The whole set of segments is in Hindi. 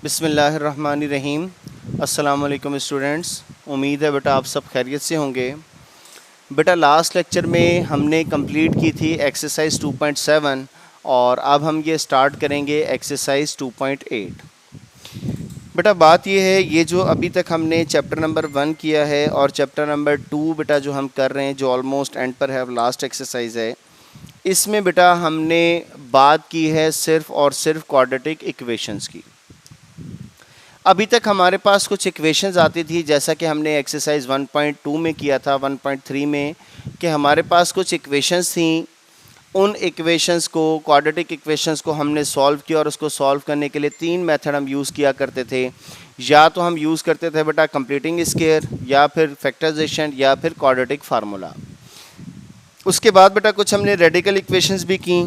बिस्मिल्लाहिर्रहमानिर्रहीम। अस्सलाम वालेकुम स्टूडेंट्स, उम्मीद है बेटा आप सब खैरियत से होंगे। बेटा लास्ट लेक्चर में हमने कंप्लीट की थी एक्सरसाइज 2.7 और अब हम ये स्टार्ट करेंगे एक्सरसाइज 2.8। बेटा बात ये है, ये जो अभी तक हमने चैप्टर नंबर 1 किया है और चैप्टर नंबर 2 बेटा जो हम कर रहे हैं, जो ऑलमोस्ट एंड पर है, लास्ट एक्सरसाइज है, इसमें बेटा हमने बात की है सिर्फ और सिर्फ क्वाड्रेटिक इक्वेशंस की। अभी तक हमारे पास कुछ इक्वेशंस आती थी, जैसा कि हमने एक्सरसाइज 1.2 में किया था, 1.3 में, कि हमारे पास कुछ इक्वेशंस थी। उन इक्वेशंस को, क्वाड्रेटिक इक्वेशंस को हमने सॉल्व किया और उसको सॉल्व करने के लिए 3 मेथड हम यूज़ किया करते थे। या तो हम यूज़ करते थे बेटा कंप्लीटिंग स्क्वायर, या फिर फैक्टराइजेशन, या फिर क्वाड्रेटिक फार्मूला। उसके बाद बेटा कुछ हमने रेडिकल इक्वेशंस भी की।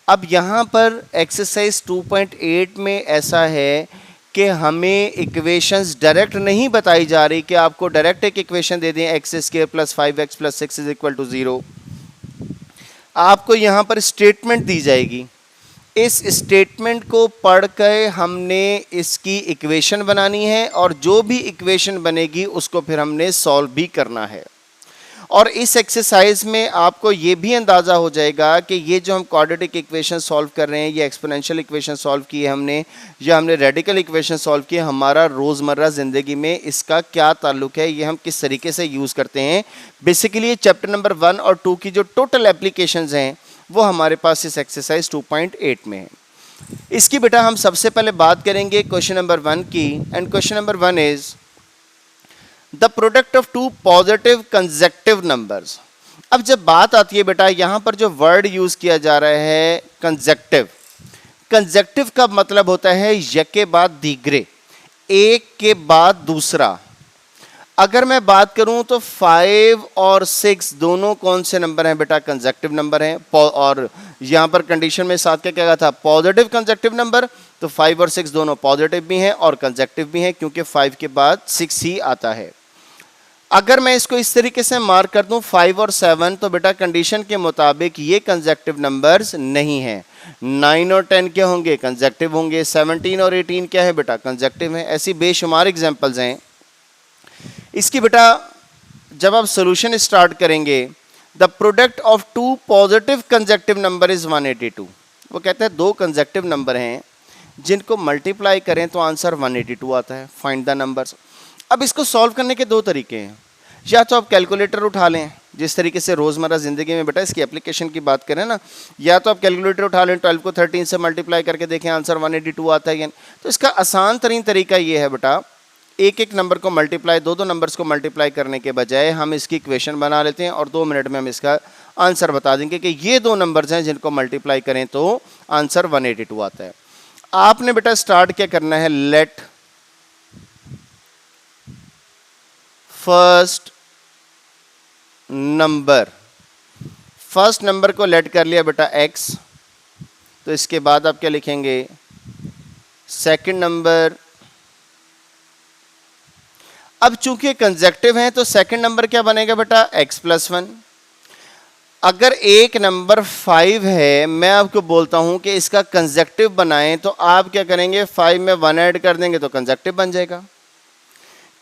अब यहाँ पर एक्सरसाइज 2.8 में ऐसा है कि हमें इक्वेशंस डायरेक्ट नहीं बताई जा रही कि आपको डायरेक्ट एक इक्वेशन दे दें X square plus 5x plus 6 is equal to 0। आपको यहाँ पर स्टेटमेंट दी जाएगी। इस स्टेटमेंट को पढ़ कर हमने इसकी इक्वेशन बनानी है और जो भी इक्वेशन बनेगी उसको फिर हमने सॉल्व भी करना है। और इस एक्सरसाइज में आपको ये भी अंदाज़ा हो जाएगा कि ये जो हम क्वाड्रेटिक इक्वेशन सॉल्व कर रहे हैं, ये एक्सपोनेंशियल इक्वेशन सॉल्व की है हमने, या हमने रेडिकल इक्वेशन सॉल्व की है, हमारा रोज़मर्रा ज़िंदगी में इसका क्या ताल्लुक है, ये हम किस तरीके से यूज़ करते हैं। बेसिकली चैप्टर नंबर 1 और 2 की जो टोटल एप्लीकेशंस हैं वो हमारे पास इस एक्सरसाइज 2.8 में है। इसकी बेटा हम सबसे पहले बात करेंगे क्वेश्चन नंबर 1 की, and question number 1 is the product of two positive consecutive numbers. अब जब बात आती है बेटा, यहां पर जो वर्ड यूज किया जा रहा है कंसेक्टिव, कंसेक्टिव का मतलब होता है एक के बाद दीगरे, एक के बाद दूसरा। अगर मैं बात करूं तो 5 और 6 दोनों कौन से नंबर हैं बेटा? कंसेक्टिव नंबर हैं। और यहां पर कंडीशन में साथ क्या कहा था? Positive consecutive number. तो 5 और 6 दोनों पॉजिटिव भी हैं और कंसेक्टिव भी हैं, क्योंकि 5 के बाद 6 ही आता है। अगर मैं इसको इस तरीके से मार्क कर दूं 5 और 7, तो बेटा कंडीशन के मुताबिक ये कंसेक्टिव नंबर्स नहीं है। 9 और 10 क्या होंगे? कंसेक्टिव होंगे। 17 और 18 क्या है बेटा? कंसेक्टिव है। ऐसी बेशुमार एग्जांपल्स हैं। इसकी बेटा जब आप सॉल्यूशन स्टार्ट करेंगे, the product of two positive consecutive number is 182। वो कहते हैं दो कंसेक्टिव नंबर हैं जिनको मल्टीप्लाई करें तो आंसर 182 आता है। Find the numbers. अब इसको सॉल्व करने के दो तरीके हैं। या तो आप कैलकुलेटर उठा लें, जिस तरीके से रोज़मर्रा ज़िंदगी में बेटा इसकी एप्लीकेशन की बात करें ना, या तो आप कैलकुलेटर उठा लें, 12 को 13 से मल्टीप्लाई करके देखें आंसर 182 आता है। तो इसका आसान तरीन तरीका ये है बेटा, एक एक नंबर को मल्टीप्लाई, दो नंबर्स को मल्टीप्लाई करने के बजाय हम इसकी इक्वेशन बना लेते हैं और 2 मिनट में हम इसका आंसर बता देंगे कि ये दो नंबर्स हैं जिनको मल्टीप्लाई करें तो आंसर 182 आता है। आपने बेटा स्टार्ट क्या करना है? लेट फर्स्ट नंबर को लेट कर लिया बेटा x। तो इसके बाद आप क्या लिखेंगे? Second number. अब चूंकि कंसेक्टिव हैं तो सेकंड नंबर क्या बनेगा बेटा? x plus 1। अगर एक नंबर 5 है, मैं आपको बोलता हूं कि इसका कंसेक्टिव बनाएं, तो आप क्या करेंगे? 5 में 1 ऐड कर देंगे तो कंसेक्टिव बन जाएगा।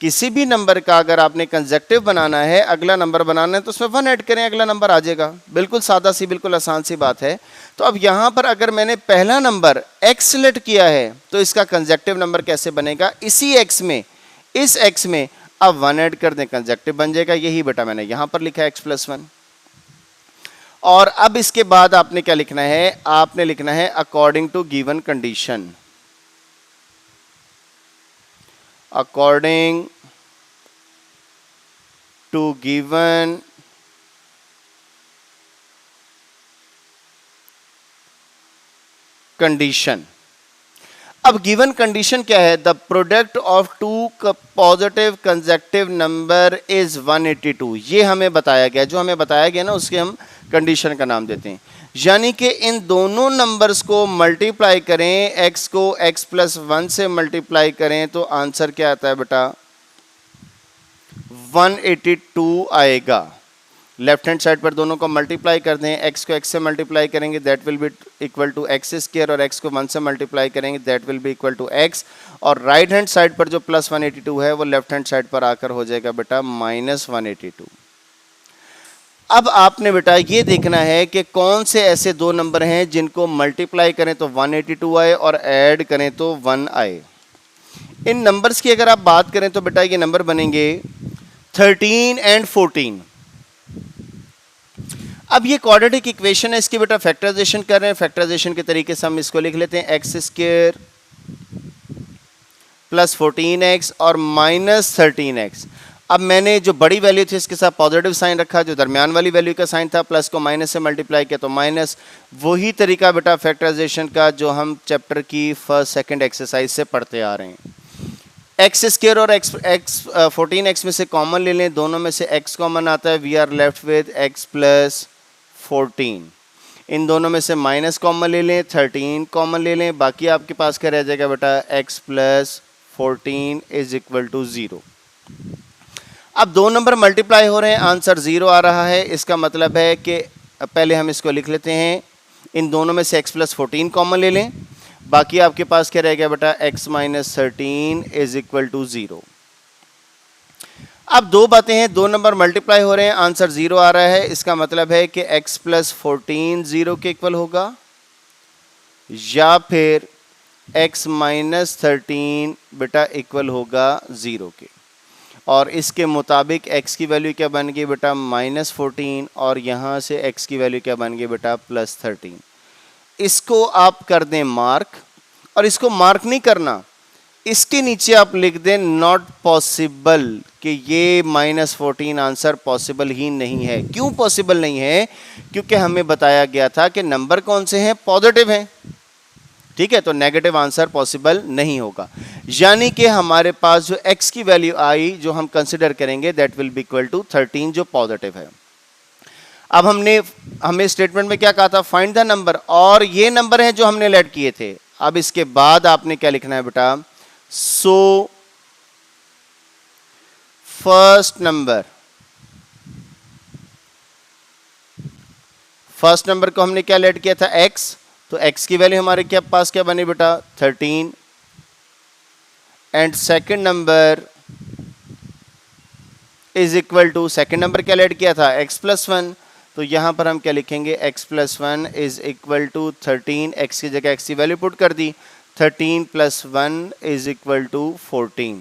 किसी भी नंबर का अगर आपने कंसेक्टिव बनाना है, अगला नंबर बनाना है, तो उसमें 1 ऐड करें, अगला नंबर आ जाएगा। बिल्कुल सादा सी, बिल्कुल आसान सी बात है। तो अब यहाँ पर अगर मैंने पहला नंबर x सेलेक्ट किया है तो इसका कंसेक्टिव नंबर कैसे बनेगा? इसी x में, इस x में अब 1 ऐड कर दें, कंसेक्टिव बन जाएगा। यही बेटा मैंने यहाँ पर लिखा है x प्लस 1। और अब इसके बाद आपने क्या लिखना है? आपने लिखना है according to given condition. According to given condition. अब गिवन कंडीशन क्या है? The product of two positive consecutive number is 182। ये हमें बताया गया, जो हमें बताया गया ना उसके हम कंडीशन का नाम देते हैं। यानी कि इन दोनों नंबर्स को मल्टीप्लाई करें, x को x प्लस 1 से मल्टीप्लाई करें तो आंसर क्या आता है बेटा? 182 आएगा। लेफ्ट हैंड साइड पर दोनों को मल्टीप्लाई कर दें, एक्स को एक्स से मल्टीप्लाई करेंगे that will be equal to X square, और एक्स को 1 से मल्टीप्लाई करेंगे that will be equal to X, और राइट हैंड साइड पर जो प्लस 182 है वो लेफ्ट हैंड साइड पर आकर हो जाएगा बेटा माइनस 182। अब आपने बेटा ये देखना है कि कौन से ऐसे दो नंबर हैं जिनको मल्टीप्लाई करें तो 182 आए और ऐड करें तो 1 आए। इन नंबर्स की अगर आप बात करें तो बेटा ये नंबर बनेंगे 13 एंड 14। अब ये क्वाड्रेटिक इक्वेशन है, इसकी बेटा फैक्टराइजेशन कर रहे हैं। फैक्टराइजेशन के तरीके से हम इसको लिख लेते हैं एक्स स्क्वायर प्लस 14x और माइनस 13x। अब मैंने जो बड़ी वैल्यू थी इसके साथ पॉजिटिव साइन रखा, जो दरमियान वाली वैल्यू का साइन था प्लस को माइनस से मल्टीप्लाई किया तो माइनस। वही तरीका बेटा फैक्टराइजेशन का जो हम चैप्टर की फर्स्ट सेकंड एक्सरसाइज से पढ़ते आ रहे हैं। एक्स स्क्वायर और एक्स 14x में से कॉमन ले लें, दोनों में से x कॉमन आता है, we are left with x plus 14। इन दोनों में से माइनस कॉमन ले लें, 13 कॉमन ले लें, बाकी आपके पास क्या रह जाएगा बेटा x plus 14 is equal to 0। अब दो नंबर मल्टीप्लाई हो रहे हैं, आंसर 0 आ रहा है। इसका मतलब है कि पहले हम इसको लिख लेते हैं, इन दोनों में से x प्लस 14 कॉमन ले लें, बाकी आपके पास क्या रह गया बेटा x minus 13 is equal to 0। अब दो बातें हैं, दो नंबर मल्टीप्लाई हो रहे हैं, आंसर 0 आ रहा है। इसका मतलब है कि x प्लस 14 0 के इक्वल होगा, या फिर x माइनस 13 बेटा इक्वल होगा 0 के। और इसके मुताबिक x की वैल्यू क्या बन गई बेटा माइनस 14, और यहाँ से x की वैल्यू क्या बन गई बेटा प्लस 13। इसको आप कर दें मार्क, और इसको मार्क नहीं करना, इसके नीचे आप लिख दें नॉट पॉसिबल, कि ये माइनस 14 आंसर पॉसिबल ही नहीं है। क्यों पॉसिबल नहीं है? क्योंकि हमें बताया गया था कि नंबर कौन से हैं, पॉजिटिव हैं, ठीक है, तो नेगेटिव आंसर पॉसिबल नहीं होगा। यानी कि हमारे पास जो x की वैल्यू आई जो हम कंसिडर करेंगे that will be equal to 13 जो पॉजिटिव है। अब हमें स्टेटमेंट में क्या कहा था, फाइंड द नंबर, और ये नंबर हैं जो हमने लेट किए थे। अब इसके बाद आपने क्या लिखना है बेटा, सो फर्स्ट नंबर को हमने क्या लेट किया था x, तो x की वैल्यू हमारे क्या पास क्या बनी बेटा 13, and second number is equal to, second number क्या लेट किया था x प्लस 1, तो यहां पर हम क्या लिखेंगे x plus 1 is equal to 13, x की जगह x की वैल्यू पुट कर दी, 13 plus 1 is equal to 14।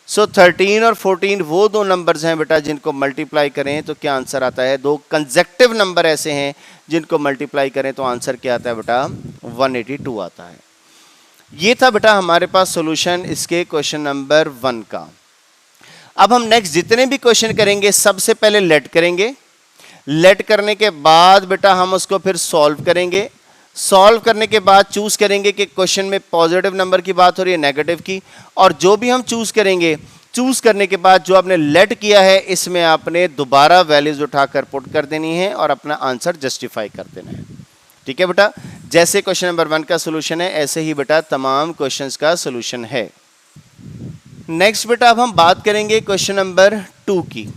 So 13 और 14 वो दो नंबर्स हैं बेटा जिनको मल्टीप्लाई करें तो क्या आंसर आता है, दो कंसेक्टिव नंबर ऐसे हैं जिनको मल्टीप्लाई करें तो आंसर क्या आता है बेटा 182 आता है। ये था बेटा हमारे पास सॉल्यूशन इसके क्वेश्चन नंबर 1 का। अब हम नेक्स्ट जितने भी क्वेश्चन करेंगे सबसे पहले लेट करेंगे, लेट करने के बाद बेटा हम उसको फिर सॉल्व करेंगे, सॉल्व करने के बाद चूज करेंगे कि क्वेश्चन में पॉजिटिव नंबर की बात हो रही है नेगेटिव की, और जो भी हम चूज करेंगे, चूज करने के बाद जो आपने लेट किया है इसमें आपने दोबारा वैल्यूज उठाकर पुट कर देनी है और अपना आंसर जस्टिफाई कर देना है। ठीक है बेटा, जैसे क्वेश्चन नंबर 1 का सोल्यूशन है ऐसे ही बेटा तमाम क्वेश्चंस का सोल्यूशन है। नेक्स्ट बेटा अब हम बात करेंगे क्वेश्चन नंबर 2 की।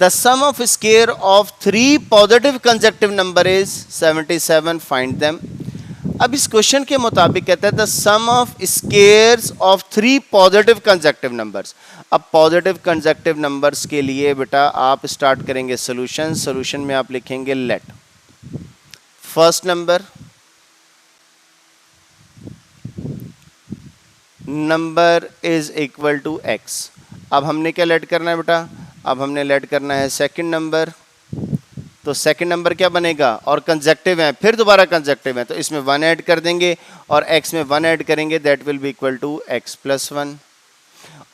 The sum of square of 3 positive consecutive number is 77. Find them. अब इस क्वेश्चन के मुताबिक कहता है the sum of squares of 3 positive consecutive numbers। अब पॉजिटिव कंसेक्टिव नंबर्स के लिए बेटा आप स्टार्ट करेंगे सोल्यूशन, सोल्यूशन में आप लिखेंगे let first number is equal to x। अब हमने क्या लेट करना है बेटा, अब हमने लेट करना है सेकंड नंबर, तो सेकंड नंबर क्या बनेगा, और कंसेक्टिव है फिर दोबारा कंसेक्टिव है तो इसमें 1 ऐड कर देंगे और x में 1 ऐड करेंगे that will be equal to x plus 1।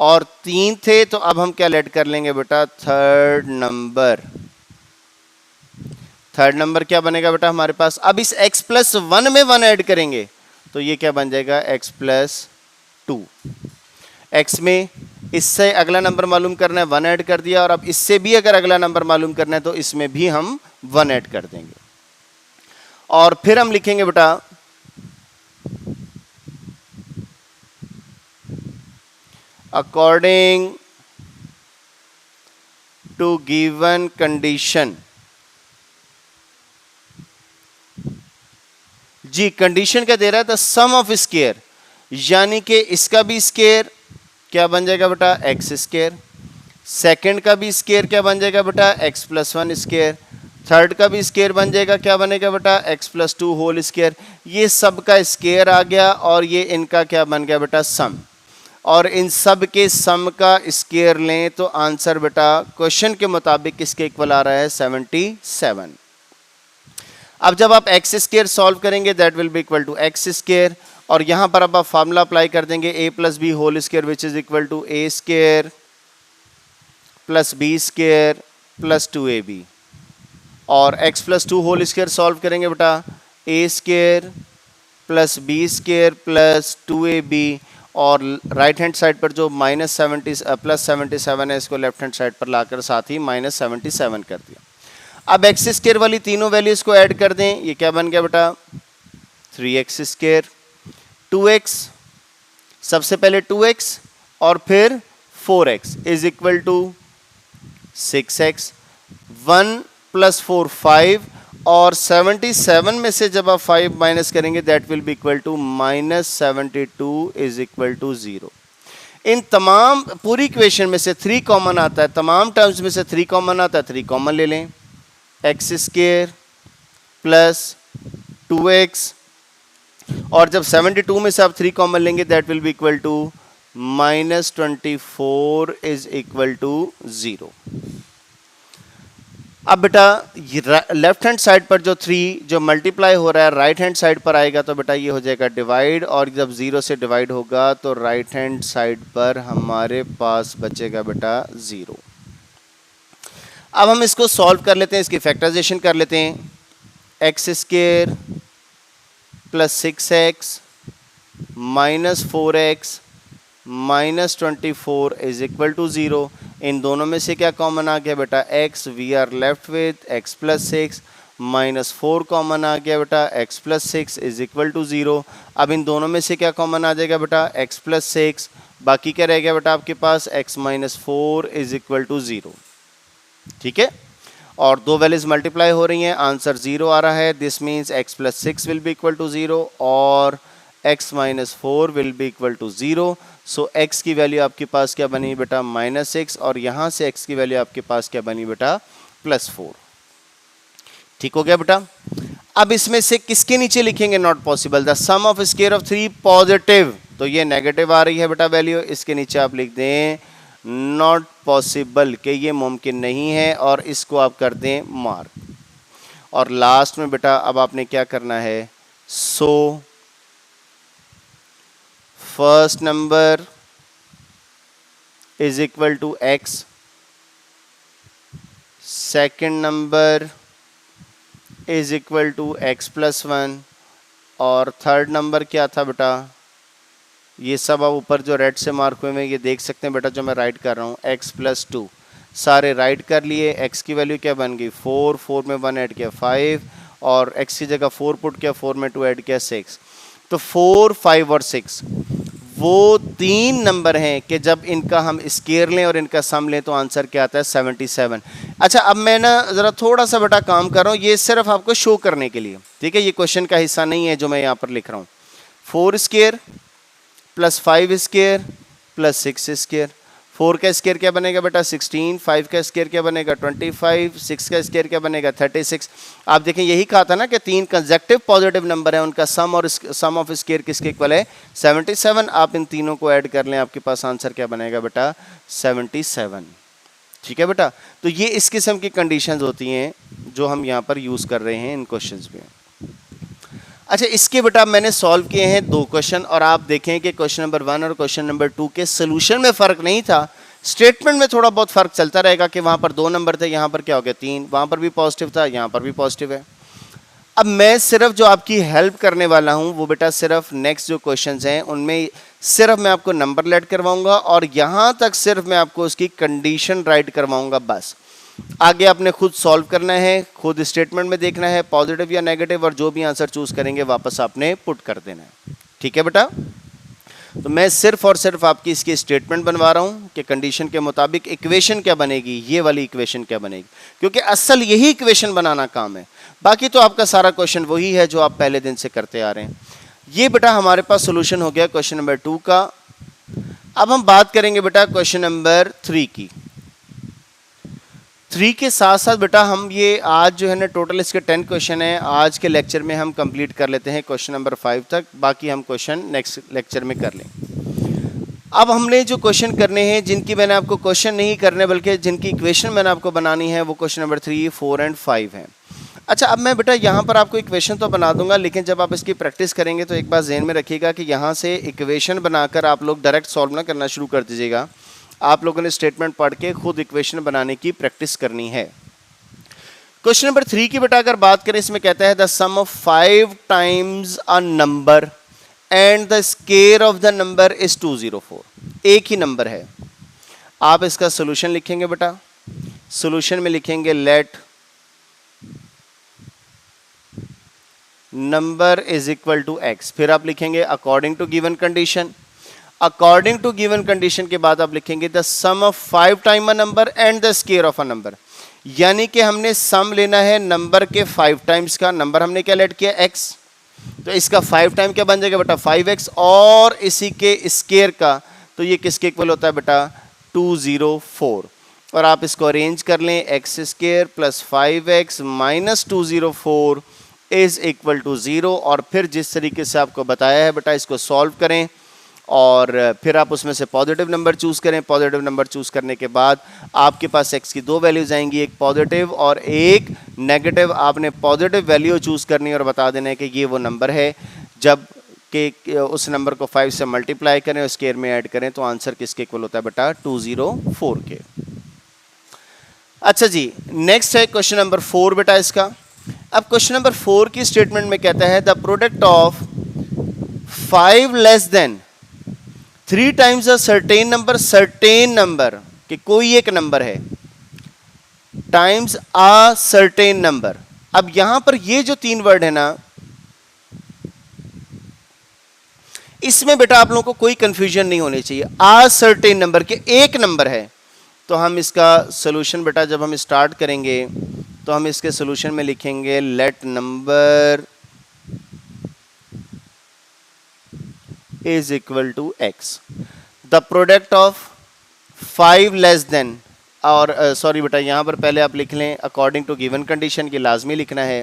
और 3 थे तो अब हम क्या लेट कर लेंगे बेटा थर्ड नंबर क्या बनेगा बेटा हमारे पास, अब इस x प्लस 1 में 1 ऐड करेंगे तो ये क्या बन जाएगा x प्लस 2। x में इससे अगला नंबर मालूम करना है 1 ऐड कर दिया, और अब इससे भी अगर अगला नंबर मालूम करना है तो इसमें भी हम 1 ऐड कर देंगे, और फिर हम लिखेंगे बेटा अकॉर्डिंग टू गिवन कंडीशन जी कंडीशन क्या दे रहा है, द सम ऑफ स्केयर, यानी कि इसका भी स्केयर क्या बन जाएगा बेटा एक्स स्केयर, सेकंड का भी स्केयर क्या बन जाएगा बेटा X plus one square, third का भी स्केयर बन जाएगा क्या बनेगा बेटा X plus two whole square. ये सब का स्केयर आ गया और ये इनका क्या बन गया बेटा सम, और इन सब के सम का स्केयर लें तो आंसर बेटा क्वेश्चन के मुताबिक किसके इक्वल आ रहा है 77। अब जब आप एक्स स्केयर सॉल्व करेंगे that will be equal to x square, और यहां पर अब आप फार्मूला अप्लाई कर देंगे a plus b whole square which is equal to a square plus b square plus 2ab, और x plus two whole square solve करेंगे बेटा a square plus b square plus 2ab, और राइट हैंड साइड पर जो प्लस 77 है इसको लेफ्ट हैंड साइड पर लाकर साथ ही -77 कर दिया। अब एक्स स्केयर वाली तीनों वैल्यूज को ऐड कर दें, ये क्या बन गया बेटा 3x स्केयर, 2x सबसे पहले 2x और फिर 4x is equal to 6x, 1 plus 4 5, और 77 में से जब आप 5 माइनस करेंगे that will be equal to -72 is equal to 0। इन तमाम पूरी इक्वेशन में से 3 कॉमन आता है, तमाम टर्म्स में से 3 कॉमन आता है, 3 कॉमन ले लें, एक्स स्केयर प्लस 2x, और जब 72 में से आप 3 कॉमन लेंगे that will be equal to -24 is equal to 0। अब बेटा लेफ्ट हैंड साइड पर जो 3 जो मल्टीप्लाई हो रहा है राइट हैंड साइड पर आएगा तो बेटा ये हो जाएगा डिवाइड, और जब 0 से डिवाइड होगा तो राइट हैंड साइड पर हमारे पास बचेगा बेटा 0। अब हम इसको सॉल्व कर लेते हैं, इसकी फैक्टराइजेशन कर लेते हैं, x square plus 6x minus 4x minus 24 is equal to 0। इन दोनों में से क्या कॉमन आ गया बेटा x, we are left with x plus 6, minus 4 common आ गया बेटा x plus 6 is equal to 0। अब इन दोनों में से क्या कॉमन आ जाएगा बेटा x प्लस 6, बाकी क्या रह गया बेटा आपके पास x minus 4 is equal to 0, ठीक है, और दो वैल्यूज मल्टीप्लाई हो रही हैं, आंसर 0 आ रहा है, this means x plus 6 will be equal to 0 और x minus 4 will be equal to 0। So x की वैल्यू आपके पास क्या बनी बेटा -6, और यहाँ से x की वैल्यू आपके पास क्या बनी बेटा +4। ठीक हो गया बेटा। अब इसमें से किसके नीचे लिखेंगे not possible, the sum of square of 3 positive, तो ये नेगेटिव आ रही है बेटा वैल्यू, इसके नीचे आप लिख दें नॉट पॉसिबल कि ये मुमकिन नहीं है, और इसको आप कर दें मार्क। और लास्ट में बेटा अब आपने क्या करना है, so first number is equal to x, second number is equal to x plus 1, और थर्ड नंबर क्या था बेटा, ये सब आप ऊपर जो रेड से मार्क हुए हैं ये देख सकते हैं बेटा, जो मैं राइट कर रहा हूँ x प्लस 2, सारे राइट कर लिए। x की वैल्यू क्या बन गई 4, 4 में 1 ऐड किया 5, और x की जगह 4 पुट किया, 4 में 2 ऐड किया 6, तो 4, 5 और 6 वो 3 नंबर हैं कि जब इनका हम स्केयर लें और इनका सम लें तो आंसर क्या आता है 77। अच्छा अब मैं ना ज़रा थोड़ा सा बेटा काम कर रहा हूँ, ये सिर्फ आपको शो करने के लिए, ठीक है, ये क्वेश्चन का हिस्सा नहीं है जो मैं यहाँ पर लिख रहा हूँ। 4 square plus 5 square plus 6 square, 4 का स्केयर क्या बनेगा बेटा 16, 5 का स्केयर क्या बनेगा 25, 6 का स्केयर क्या बनेगा 36। आप देखें यही कहा था ना कि 3 कंसेक्टिव पॉजिटिव नंबर है, उनका सम और सम ऑफ स्केयर किसके इक्वल है 77। आप इन तीनों को ऐड कर लें, आपके पास आंसर क्या बनेगा बेटा 77। ठीक है बेटा, तो ये इस किस्म की कंडीशंस होती हैं जो हम यहाँ पर यूज़ कर रहे हैं इन क्वेश्चंस में। अच्छा इसके बेटा मैंने सॉल्व किए हैं 2 क्वेश्चन, और आप देखें कि क्वेश्चन नंबर 1 और क्वेश्चन नंबर 2 के सोल्यूशन में फ़र्क नहीं था, स्टेटमेंट में थोड़ा बहुत फ़र्क चलता रहेगा कि वहाँ पर 2 नंबर थे, यहाँ पर क्या हो गया 3, वहाँ पर भी पॉजिटिव था, यहाँ पर भी पॉजिटिव है। अब मैं सिर्फ जो आपकी हेल्प करने वाला हूँ वो बेटा सिर्फ नेक्स्ट जो क्वेश्चंस हैं उनमें सिर्फ मैं आपको नंबर लेट करवाऊँगा, और यहाँ तक सिर्फ मैं आपको उसकी कंडीशन राइट करवाऊँगा बस। आगे आपने खुद सॉल्व करना है, खुद स्टेटमेंट में देखना है पॉजिटिव या नेगेटिव, और जो भी आंसर चूज करेंगे वापस आपने पुट कर देना है। ठीक है बेटा, तो मैं सिर्फ और सिर्फ आपकी इसकी स्टेटमेंट बनवा रहा हूँ कि कंडीशन के मुताबिक इक्वेशन क्या बनेगी, ये वाली इक्वेशन क्या बनेगी, क्योंकि असल यही इक्वेशन बनाना काम है। बाकी तो आपका सारा क्वेश्चन वही है जो आप पहले दिन से करते आ रहे हैं। ये बेटा हमारे पास सोल्यूशन हो गया क्वेश्चन नंबर 2 का। अब हम बात करेंगे बेटा क्वेश्चन नंबर 3 की। 3 के साथ साथ बेटा हम ये आज जो है ना टोटल इसके 10 क्वेश्चन है, आज के लेक्चर में हम कंप्लीट कर लेते हैं क्वेश्चन नंबर 5 तक, बाकी हम क्वेश्चन नेक्स्ट लेक्चर में कर लें। अब हमने जो क्वेश्चन करने हैं, जिनकी मैंने आपको क्वेश्चन नहीं करने बल्कि जिनकी इक्वेशन मैंने आपको बनानी है, वो क्वेश्चन नंबर 3, 4 एंड 5 है। अच्छा, अब मैं बेटा यहाँ पर आपको इक्वेशन तो बना दूंगा, लेकिन जब आप इसकी प्रैक्टिस करेंगे तो एक बात ज़हन में रखिएगा कि यहाँ से इक्वेशन बनाकर आप लोग डायरेक्ट सॉल्व ना करना शुरू कर दीजिएगा। आप लोगों ने स्टेटमेंट पढ़ के खुद इक्वेशन बनाने की प्रैक्टिस करनी है। क्वेश्चन नंबर 3 की बेटा अगर बात करें, इसमें कहता है the sum of 5 times a number and the square of the number is 204। एक ही नंबर है। आप इसका सोल्यूशन लिखेंगे बेटा। सोल्यूशन में लिखेंगे let number is equal to X, फिर आप लिखेंगे according to given condition. According to given condition के बाद आप लिखेंगे the sum of 5 time a number and the square of a number, यानी कि हमने सम लेना है नंबर के 5 टाइम्स का। नंबर हमने क्या लेट किया, x, तो इसका 5 टाइम क्या बन जाएगा बेटा 5x, और इसी के स्क्वायर का, तो ये किसके इक्वल होता है बेटा 204। और आप इसको अरेंज कर लें, X square plus 5x minus 204 is equal to 0। और फिर जिस तरीके से आपको बताया है बेटा इसको सॉल्व करें और फिर आप उसमें से पॉजिटिव नंबर चूज़ करें। पॉजिटिव नंबर चूज़ करने के बाद आपके पास x की 2 वैल्यूज आएंगी, एक पॉजिटिव और एक नेगेटिव। आपने पॉजिटिव वैल्यू चूज़ करनी है और बता देना है कि ये वो नंबर है। जब कि उस नंबर को 5 से मल्टीप्लाई करें और स्क्वायर में ऐड करें तो आंसर किसके इक्वल होता है बेटा 204 के। अच्छा जी, नेक्स्ट है क्वेश्चन नंबर 4 बेटा इसका। अब क्वेश्चन नंबर 4 की स्टेटमेंट में कहता है the product of 5 less then 3 times a certain number कि कोई एक नंबर है टाइम्स अ सर्टेन नंबर। अब यहां पर ये जो 3 वर्ड है ना, इसमें बेटा आप लोगों को कोई कंफ्यूजन नहीं होनी चाहिए। अ सर्टेन नंबर के एक नंबर है, तो हम इसका सोल्यूशन बेटा जब हम स्टार्ट करेंगे तो हम इसके सोल्यूशन में लिखेंगे let number is equal to X. The product of 5 less than, और सॉरी बेटा यहां पर पहले आप लिख लें अकॉर्डिंग टू गिवन कंडीशन की लाजमी लिखना है।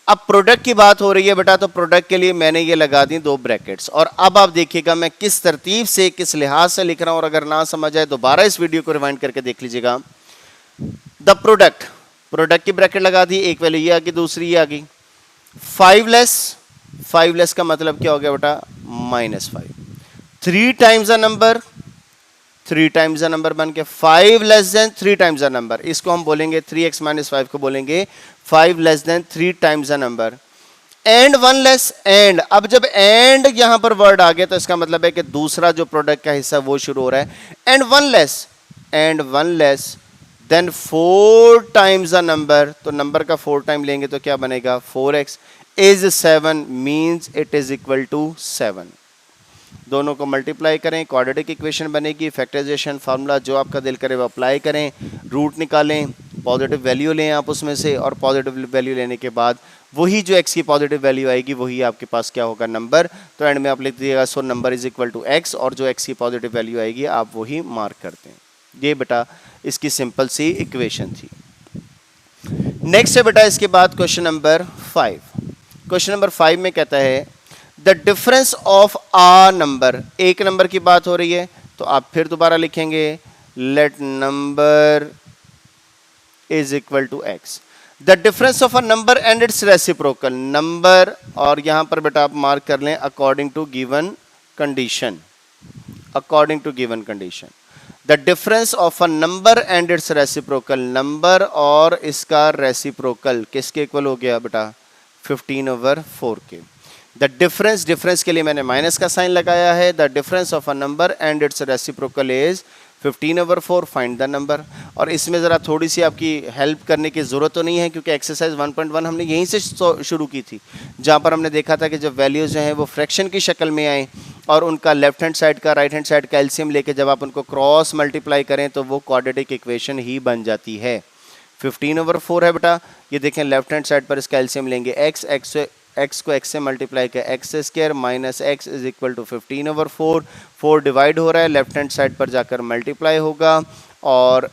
अब प्रोडक्ट की बात हो रही है बेटा, तो प्रोडक्ट के लिए मैंने ये लगा दी 2 ब्रैकेट्स। और अब आप देखिएगा मैं किस तरतीब से किस लिहाज से लिख रहा हूं, और अगर ना समझ आए दोबारा इस वीडियो को रिवाइंड करके देख लीजिएगा। द प्रोडक्ट की ब्रैकेट लगा दी, एक वैल्यू ये आ गई, दूसरी ये आ गई। 5 लेस का मतलब क्या हो गया बेटा -5। 3 times a number, 3 times a number बन के 5 less then 3 times a number, इसको हम बोलेंगे 3x - 5 को बोलेंगे 5 less then 3 times a number. And 1 less, and अब जब एंड यहां पर वर्ड आ गया तो इसका मतलब है कि दूसरा जो प्रोडक्ट का हिस्सा वो शुरू हो रहा है। And 1 less than 4 times a number, तो नंबर का 4 टाइम लेंगे तो क्या बनेगा 4x is 7 means it is equal to 7। दोनों को मल्टीप्लाई करें, क्वाड्रेटिक इक्वेशन बनेगी। फैक्टराइजेशन फार्मूला जो आपका दिल करे वो अप्लाई करें, रूट निकालें, पॉजिटिव वैल्यू लें आप उसमें से, और पॉजिटिव वैल्यू लेने के बाद वही जो x की पॉजिटिव वैल्यू आएगी वही आपके पास क्या होगा नंबर। तो एंड में आप लिख दीजिएगा so number is equal to x, और जो x की पॉजिटिव वैल्यू आएगी आप वही मार्क करते हैं। ये बेटा इसकी सिंपल सी इक्वेशन थी। नेक्स्ट है बेटा इसके बाद क्वेश्चन नंबर 5। क्वेश्चन नंबर 5 में कहता है the difference of a number, एक नंबर की बात हो रही है तो आप फिर दोबारा लिखेंगे let number is equal to X. The difference of a number and its reciprocal, number, और यहां पर बेटा आप मार्क कर लें according to given condition. According to given condition the difference of a number and its reciprocal, number और इसका रेसिप्रोकल किसके इक्वल हो गया बेटा 15/4 के। द डिफरेंस के लिए मैंने माइनस का साइन लगाया है। The difference of a number and its reciprocal is 15/4, find the number. और इसमें ज़रा थोड़ी सी आपकी हेल्प करने की ज़रूरत तो नहीं है, क्योंकि एक्सरसाइज 1.1 हमने यहीं से शुरू की थी, जहाँ पर हमने देखा था कि जब वैल्यूज़ जो हैं वो फ्रैक्शन की शक्ल में आए और उनका लेफ्ट हैंड साइड का राइट हैंड साइड का एलसीएम लेके जब आप उनको क्रॉस मल्टीप्लाई करें तो वो क्वाड्रेटिक इक्वेशन ही बन जाती है। 15/4 है बेटा, ये देखें लेफ्ट हैंड साइड पर इसका एलसीएम लेंगे x को x से मल्टीप्लाई कर X square minus X is equal to 15/4। 4 divide हो रहा है, लेफ्ट हैंड साइड पर जाकर मल्टीप्लाई होगा और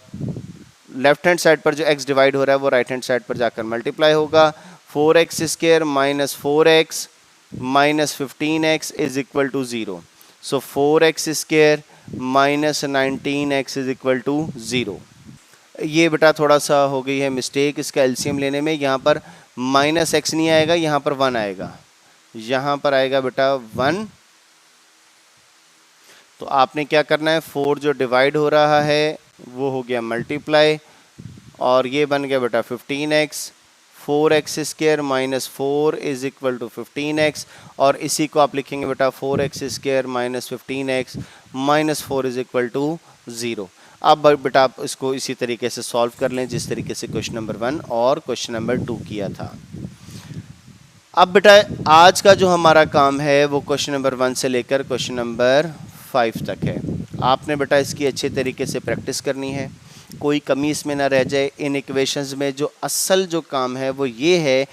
लेफ्ट हैंड साइड पर जो x डिवाइड हो रहा है वो राइट हैंड साइड पर जाकर मल्टीप्लाई होगा। 4x स्क्वायर माइनस 4x माइनस 15x is equal to 0। So 4x square minus 19x is equal to 0। ये बेटा थोड़ा सा हो गई है मिस्टेक इसका एलसीएम लेने में, यहाँ पर माइनस एक्स नहीं आएगा, यहाँ पर 1 आएगा, यहाँ पर आएगा बेटा 1। तो आपने क्या करना है, 4 जो डिवाइड हो रहा है वो हो गया मल्टीप्लाई और ये बन गया बेटा 15x। 4x square minus 4 is equal to 15x और इसी को आप लिखेंगे बेटा 4x square minus 15x minus 4 is equal to 0। अब बेटा आप इसको इसी तरीके से सॉल्व कर लें जिस तरीके से क्वेश्चन नंबर 1 और क्वेश्चन नंबर 2 किया था। अब बेटा आज का जो हमारा काम है वो क्वेश्चन नंबर 1 से लेकर क्वेश्चन नंबर 5 तक है। आपने बेटा इसकी अच्छे तरीके से प्रैक्टिस करनी है, कोई कमी इसमें ना रह जाए। इन इक्वेशंस में जो असल जो काम है वो ये है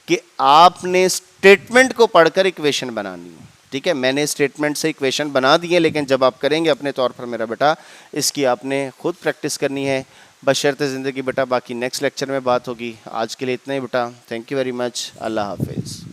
कि आपने स्टेटमेंट को पढ़कर इक्वेशन बनानी है। ठीक है, मैंने स्टेटमेंट से इक्वेशन बना दी है, लेकिन जब आप करेंगे अपने तौर पर मेरा बेटा इसकी आपने खुद प्रैक्टिस करनी है बशर्ते ज़िंदगी बेटा। बाकी नेक्स्ट लेक्चर में बात होगी। आज के लिए इतना ही बेटा, थैंक यू वेरी मच, अल्लाह हाफिज़।